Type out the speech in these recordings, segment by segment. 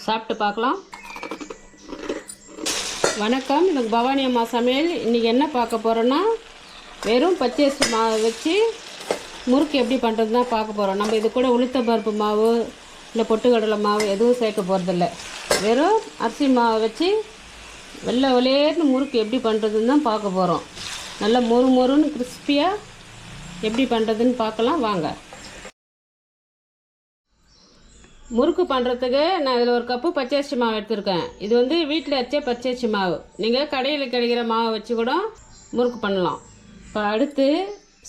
சாப்பிட்டு பார்க்கலாம். வணக்கம், எனக்கு பவானி அம்மா சமையல். இன்றைக்கி என்ன பார்க்க போகிறோன்னா, வெறும் பச்சரிசி மாவு வச்சு முறுக்கு எப்படி பண்ணுறது தான் பார்க்க போகிறோம். நம்ம இது கூட உளுத்த பருப்பு மாவு இல்லை பொட்டுக்கடலை மாவு எதுவும் சேர்க்க போகிறதில்ல. வெறும் அரிசி மாவை வச்சு வெள்ளை வெளியேன்னு முறுக்கு எப்படி பண்ணுறதுன்னு தான் பார்க்க போகிறோம். நல்லா மொறு மொறுன்னு கிறிஸ்பியாக எப்படி பண்ணுறதுன்னு பார்க்கலாம் வாங்க. முறுக்கு பண்ணுறதுக்கு நான் இதில் ஒரு கப்பு பச்சரிசி மாவு எடுத்துருக்கேன். இது வந்து வீட்டில் வச்ச பச்சரிசி மாவு. நீங்கள் கடையில் கிடைக்கிற மாவை வச்சு கூட முறுக்கு பண்ணலாம். இப்போ அடுத்து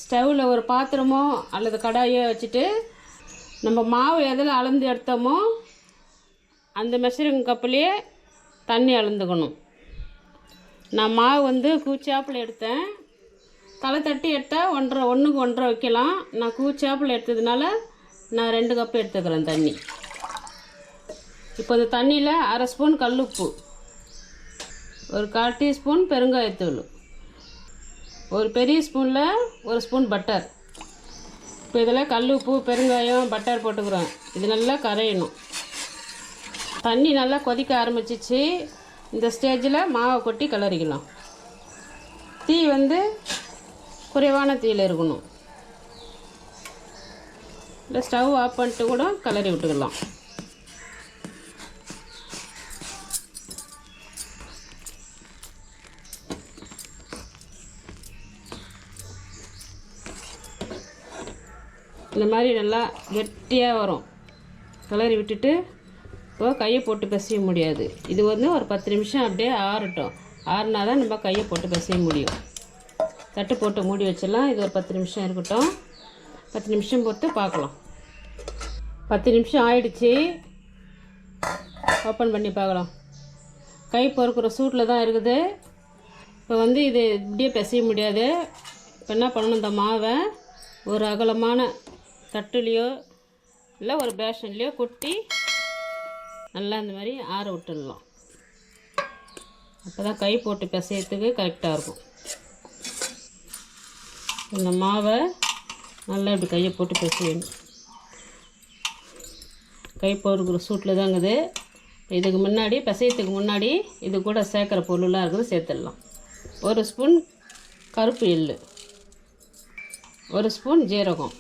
ஸ்டவ்வில் ஒரு பாத்திரமோ அல்லது கடாயோ வச்சுட்டு நம்ம மாவு எதில் அளந்து எடுத்தோமோ அந்த மெஷரிங் கப்புலேயே தண்ணி அளந்துக்கணும். நான் மாவு வந்து கூச்சாப்பில் எடுத்தேன். தலை தட்டி எடுத்தால் ஒன்றுக்கு ஒன்றரை வைக்கலாம். நான் கூச்சாப்பில் எடுத்ததுனால நான் 2 கப்பு எடுத்துக்கிறேன் தண்ணி. இப்போ இந்த தண்ணியில் அரை ஸ்பூன் கல்லுப்பு, ஒரு 1/4 டீஸ்பூன் பெருங்காயத்தூள், ஒரு பெரிய ஸ்பூனில் 1 ஸ்பூன் பட்டர். இப்போ இதில் கல்லுப்பு, பெருங்காயம், பட்டர் போட்டுக்கிறோம். இது நல்லா கரையணும். தண்ணி நல்லா கொதிக்க ஆரம்பிச்சிச்சு. இந்த ஸ்டேஜில் மாவை கொட்டி கிளறிக்கலாம். தீ வந்து குறைவான தீயில் இருக்கணும். இல்லை ஸ்டவ் ஆஃப் பண்ணிட்டு கூட கிளறி விட்டுக்கலாம். இந்த மாதிரி நல்லா கெட்டியாக வரும். கிளறி விட்டுட்டு இப்போ கையை போட்டு பிசைய முடியாது. இது வந்து ஒரு 10 நிமிஷம் அப்படியே ஆறட்டும். ஆறுனா தான் நம்ம கையை போட்டு பிசைய முடியும். தட்டு போட்டு மூடி வச்சிடலாம். இது ஒரு 10 நிமிஷம் இருக்கட்டும். 10 நிமிஷம் பொறுத்து பார்க்கலாம். 10 நிமிஷம் ஆயிடுச்சு. ஓப்பன் பண்ணி பார்க்கலாம். கை பொறுக்கிற சூட்டில் தான் இருக்குது. இப்போ வந்து இது இப்படியே பிசைய முடியாது. இப்போ என்ன பண்ணணும், இந்த மாவை ஒரு அகலமான தட்டுலேயோ இல்லை ஒரு பேஷன்லேயோ கொட்டி நல்லா இந்த மாதிரி ஆற விட்டுடலாம். அப்போ தான் கை போட்டு பிசையறதுக்கு கரெக்டாக இருக்கும். இந்த மாவை நல்லா இப்படி கையை போட்டு பிசையணும். கை பொறுக்கிற சூட்டில் தாங்குது. இதுக்கு முன்னாடி பிசையத்துக்கு முன்னாடி இது கூட சேர்க்குற பொருளாக இருக்குது, சேர்த்துடலாம். 1 ஸ்பூன் கருப்பு எள்ளு, 1 ஸ்பூன் ஜீரகம்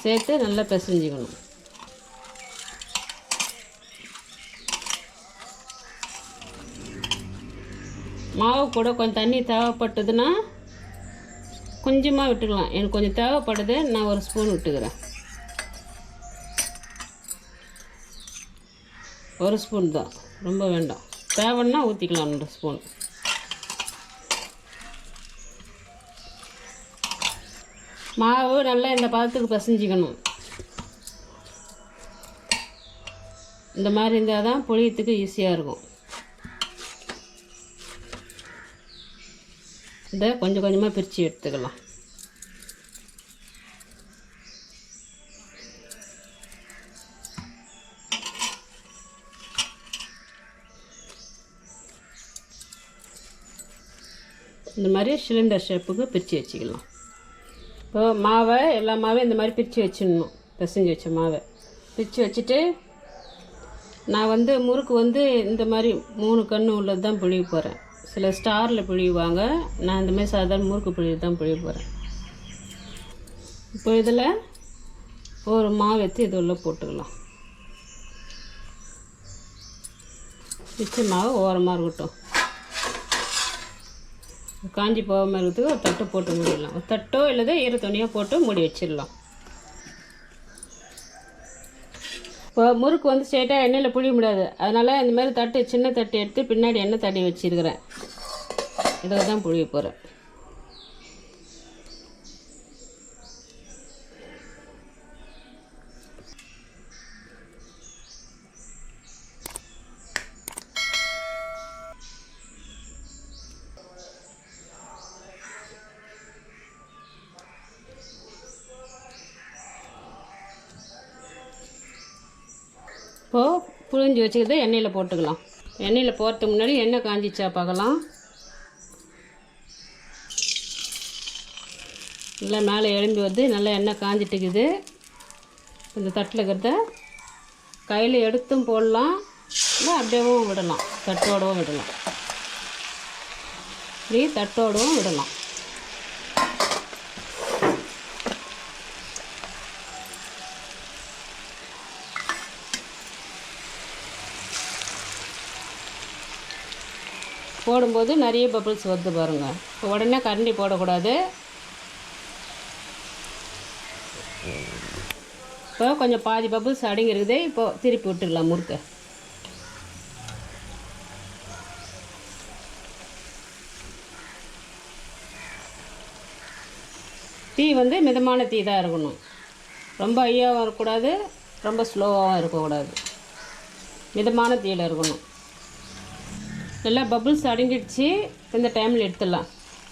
சேர்த்து நல்லா பிசைஞ்சிக்கணும். மாவு கூட கொஞ்சம் தண்ணி தேவைப்பட்டதுன்னா கொஞ்சமாக விட்டுக்கலாம். எனக்கு கொஞ்சம் தேவைப்படுது, நான் 1 ஸ்பூன் விட்டுக்கிறேன். 1 ஸ்பூன் தான், ரொம்ப வேண்டாம். தேவைன்னா ஊற்றிக்கலாம் 2 ஸ்பூன். மாவு நல்லா இந்த பதத்துக்கு பிசைஞ்சிக்கணும். இந்த மாதிரி இருந்தால் தான் புளியத்துக்கு ஈஸியாக இருக்கும். இதை கொஞ்சம் கொஞ்சமாக பிரித்து எடுத்துக்கலாம். இந்த மாதிரி சிலிண்டர் ஷேப்புக்கு பிரித்து வச்சுக்கலாம். இப்போ மாவை எல்லா மாவையும் இந்த மாதிரி பிரித்து வச்சிடணும். பிசைஞ்சு வச்ச மாவை பிரித்து வச்சுட்டு நான் வந்து முறுக்கு வந்து இந்த மாதிரி 3 கன்று உள்ளது தான் புழிய போகிறேன். சில ஸ்டாரில் புழியுவாங்க. நான் இந்த மாதிரி சாதாரண முறுக்கு புழிய தான் புழிய போகிறேன். இப்போ இதில் ஒரு மாவு எடுத்து இது உள்ள போட்டுக்கலாம். மிச்ச மாவு ஓரமாக இருக்கட்டும். காஞ்சி போகாமல் இருக்கிறதுக்கு ஒரு தட்டு போட்டு மூடிடலாம். ஒரு தட்டோ இல்லது ஈர துணியோ போட்டு மூடி வச்சிடலாம். இப்போ முறுக்கு வந்து ஸ்ட்ரெயிட்டாக எண்ணெயில் புழிய முடியாது. அதனால் இந்த மாதிரி தட்டு, சின்ன தட்டு எடுத்து பின்னாடி எண்ணெய் தட்டி வச்சுருக்கிறேன். இதை தான் புழிய போகிறேன். இப்போது புழிஞ்சு வச்சுக்கிட்டு எண்ணெயில் போட்டுக்கலாம். எண்ணெயில் போகிறதுக்கு முன்னாடி எண்ணெய் காஞ்சிச்சா பார்க்கலாம். நல்லா மேலே எழும்பி வருது. நல்லா எண்ணெய் காஞ்சிட்டுக்குது. இந்த தட்டில் இருக்கிறத கையில் எடுத்தும் போடலாம், இல்லை அப்படியேவும் விடலாம், தட்டோடவும் விடலாம். இப்படி தட்டோடவும் விடலாம். போடும்போது நிறைய பபிள்ஸ் வருது பாருங்கள். இப்போ உடனே கரண்டி போடக்கூடாது. இப்போ கொஞ்சம் பாதி பபிள்ஸ் அடங்கிருக்குது. இப்போது திருப்பி விட்டுடலாம் முறுக்கை. தீ வந்து மிதமான தீ தான் இருக்கணும். ரொம்ப ஹையாகவும் இருக்கக்கூடாது, ரொம்ப ஸ்லோவாகவும் இருக்கக்கூடாது. மிதமான தீயில் இருக்கணும். நல்லா பபுள்ஸ் அடங்கிடுச்சு. இந்த டைமில் எடுத்துடலாம்.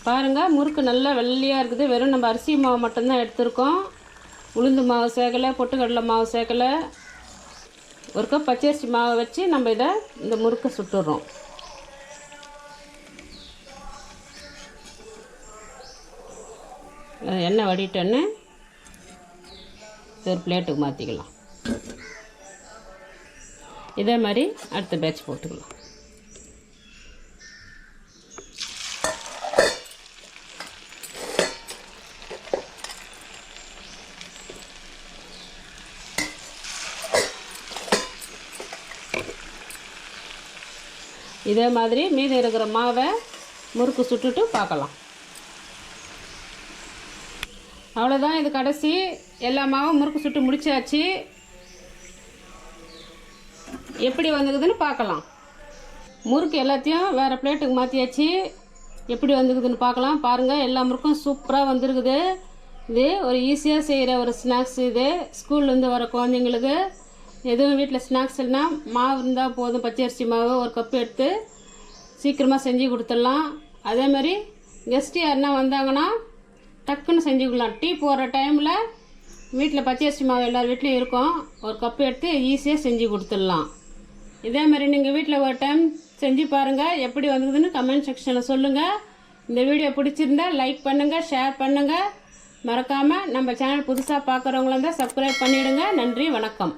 பாருங்கள், முறுக்கு நல்லா வெள்ளையாக இருக்குது. வெறும் நம்ம அரிசி மாவு மட்டும்தான் எடுத்துருக்கோம். உளுந்து மாவு சேர்க்கலை, பொட்டுக்கடலை மாவு சேர்க்கலை. ஒரு கப் பச்சரிசி மாவை வச்சு நம்ம இந்த முறுக்கை சுட்டுடுறோம். எண்ணெய் வடிட்டோன்னு ஒரு பிளேட்டுக்கு மாற்றிக்கலாம். இதே மாதிரி அடுத்த பேட்ச் போட்டுக்கலாம். இதே மாதிரி மீதி இருக்கிற மாவை முறுக்கு சுட்டுட்டு பார்க்கலாம். அவ்வளோதான், இது கடைசி. எல்லா மாவும் முறுக்கு சுட்டு முடிச்சாச்சு. எப்படி வந்துக்குதுன்னு பார்க்கலாம். முறுக்கு எல்லாத்தையும் வேறு பிளேட்டுக்கு மாற்றியாச்சு. எப்படி வந்துக்குதுன்னு பார்க்கலாம். பாருங்கள், எல்லா முறுக்கும் சூப்பராக வந்துருக்குது. இது ஒரு ஈஸியாக செய்கிற ஒரு ஸ்நாக்ஸ். இது ஸ்கூல்லேருந்து வர குழந்தைங்களுக்கு எதுவும் வீட்டில் ஸ்நாக்ஸ் இல்லைனா மாவு இருந்தால் போதும். பச்சரிசி மாவு ஒரு கப்பு எடுத்து சீக்கிரமாக செஞ்சு கொடுத்துடலாம். அதேமாதிரி கெஸ்ட்டு யாருன்னா வந்தாங்கன்னா டக்குன்னு செஞ்சுக்கலாம். டீ போடுற டைமில் வீட்டில் பச்சரிசி மாவு எல்லார் வீட்லேயும் இருக்கும். ஒரு கப்பு எடுத்து ஈஸியாக செஞ்சு கொடுத்துடலாம். இதேமாதிரி நீங்கள் வீட்டில் ஒரு டைம் செஞ்சு பாருங்கள். எப்படி வந்ததுன்னு கமெண்ட் செக்ஷனில் சொல்லுங்கள். இந்த வீடியோ பிடிச்சிருந்தா லைக் பண்ணுங்கள், ஷேர் பண்ணுங்கள். மறக்காமல் நம்ம சேனல் புதுசாக பார்க்குறவங்களா இருந்தால் சப்ஸ்கிரைப் பண்ணிவிடுங்க. நன்றி, வணக்கம்.